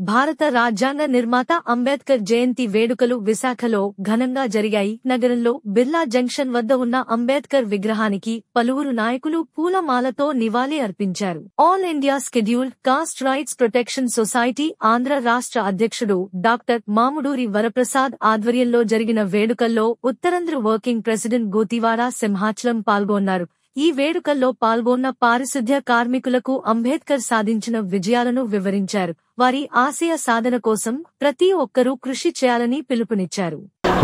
భారత రాజ్యాంగ నిర్మాత అంబేద్కర్ జయంతి వేడుకలు విశాఖలో ఘనంగా జరిగాయి. నగరంలో బిర్లా జంక్షన్ వద్ద ఉన్న అంబేద్కర్ విగ్రహానికి పలువురు నాయకులు పూలమాలతో నివాళి అర్పించారు. All India scheduled cost rights protection society Andhra రాష్ట్ర అధ్యక్షుడు డాక్టర్ మాముడూరి వరప్రసాద్ ఆధ్వర్యంలో జరిగిన వేడుకల్లో ఉత్తరాంధ్ర వర్కింగ్ ప్రెసిడెంట్ గోతివాడ సింహాచలం పాల్గొన్నారు. ఈ వేడుకల్లో పాల్గొన్న పారిశుద్ధ్య కార్మికులకు అంబేద్కర్ సాధించిన విజయాలను వివరించారు. వారి ఆశయ సాధన కోసం ప్రతి ఒక్కరూ కృషి చేయాలని పిలుపునిచ్చారు.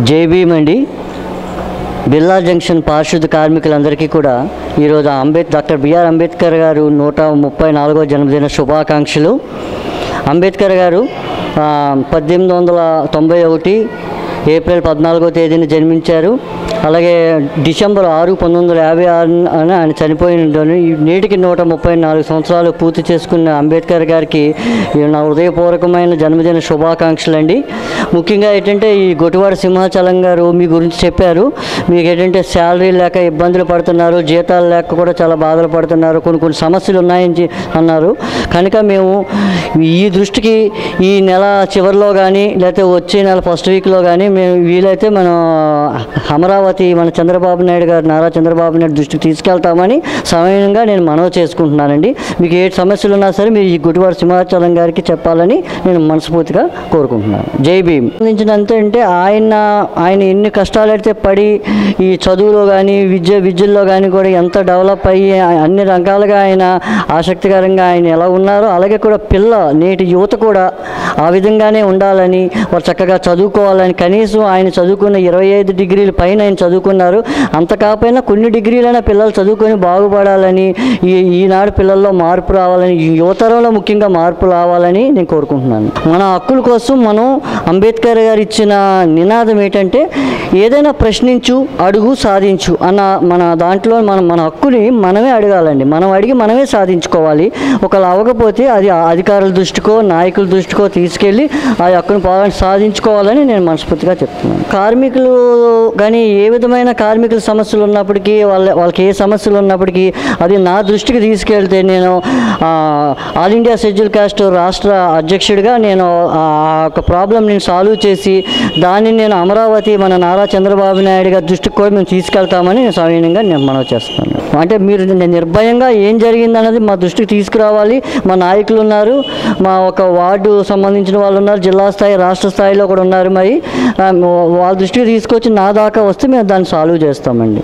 జై భీమ్ అండి. బిర్లా జంక్షన్ పారిశుద్ధ్య కార్మికులందరికీ కూడా ఈరోజు డాక్టర్ బిఆర్ అంబేద్కర్ గారు 134వ జన్మదిన శుభాకాంక్షలు. అంబేద్కర్ గారు 1891 ఏప్రిల్ 14వ తేదీన జన్మించారు. అలాగే డిసెంబర్ 6, 1956 ఆయన చనిపోయిన నేటికి 134 సంవత్సరాలు పూర్తి చేసుకున్న అంబేద్కర్ గారికి నా హృదయపూర్వకమైన జన్మదిన శుభాకాంక్షలు అండి. ముఖ్యంగా ఏంటంటే ఈ గోటివాడ సింహాచలం గారు మీ గురించి చెప్పారు. మీకు ఏంటంటే శాలరీ లేక ఇబ్బందులు పడుతున్నారు, జీతాలు లేక కూడా చాలా బాధలు పడుతున్నారు, కొన్ని సమస్యలు ఉన్నాయని అన్నారు. కనుక మేము ఈ దృష్టికి ఈ నెల చివరిలో కానీ లేకపోతే వచ్చే నెల ఫస్ట్ వీక్లో కానీ మేము వీలైతే మనం అమరావతి మన చంద్రబాబు నాయుడు గారు నారా చంద్రబాబు నాయుడు దృష్టికి తీసుకెళ్తామని సమయంగా నేను మనవి చేసుకుంటున్నానండి. మీకు ఏ సమస్యలు ఉన్నా సరే మీరు ఈ గోటివాడ సింహాచలం గారికి చెప్పాలని నేను మనస్ఫూర్తిగా కోరుకుంటున్నాను. జై భీమ్. సంబంధించినంత అంటే ఆయన ఎన్ని కష్టాలు అయితే పడి ఈ చదువులో కానీ విద్యల్లో కానీ కూడా ఎంత డెవలప్ అయ్యి అన్ని రకాలుగా ఆయన ఆసక్తికరంగా ఆయన ఎలా ఉన్నారో అలాగే కూడా నేటి యువత కూడా ఆ విధంగానే ఉండాలని వారు చక్కగా చదువుకోవాలని కనీసం ఆయన చదువుకున్న 25 డిగ్రీల పైన ఆయన చదువుకున్నారు. అంత కాకపోయినా కొన్ని డిగ్రీలైనా పిల్లలు చదువుకొని బాగుపడాలని ఈనాడు పిల్లల్లో మార్పు రావాలని యువతరంలో ముఖ్యంగా మార్పు రావాలని నేను కోరుకుంటున్నాను. మన హక్కుల కోసం మనం అంబేద్కర్ గారు ఇచ్చిన నినాదం ఏంటంటే ఏదైనా ప్రశ్నించు, అడుగు, సాధించు అన్న మన దాంట్లో మన హక్కుని మనమే అడగాలండి. మనం అడిగి మనమే సాధించుకోవాలి. ఒకళ్ళు అవ్వకపోతే అది అధికారుల దృష్టికో నాయకుల దృష్టికో తీసుకెళ్ళి ఆ హక్కును సాధించుకోవాలని నేను మనస్ఫూర్తిగా చెప్తున్నాను. కార్మికులు కానీ ఏ విధమైన కార్మికుల సమస్యలు ఉన్నప్పటికీ వాళ్ళకి ఏ సమస్యలు ఉన్నప్పటికీ అది నా దృష్టికి తీసుకెళ్తే నేను ఆల్ ఇండియా షెడ్యూల్ కాస్ట్ రాష్ట్ర అధ్యక్షుడిగా నేను ఆ ఒక ప్రాబ్లం నేను సాల్వ్ చేసి దాన్ని నేను అమరావతి మన నారా చంద్రబాబు నాయుడు గారి దృష్టికి కూడా మేము తీసుకెళ్తామని నేను సవినయంగా నేను మనవి చేస్తున్నాను. అంటే మీరు నిర్భయంగా ఏం జరిగిందన్నది మా దృష్టికి తీసుకురావాలి. మా నాయకులు ఉన్నారు, మా ఒక వార్డు సంబంధించిన వాళ్ళు ఉన్నారు, జిల్లా స్థాయి రాష్ట్ర స్థాయిలో కూడా ఉన్నారు. మరి వాళ్ళ దృష్టికి తీసుకొచ్చి నా దాకా వస్తే మేము దాన్ని సాల్వ్ చేస్తామండి.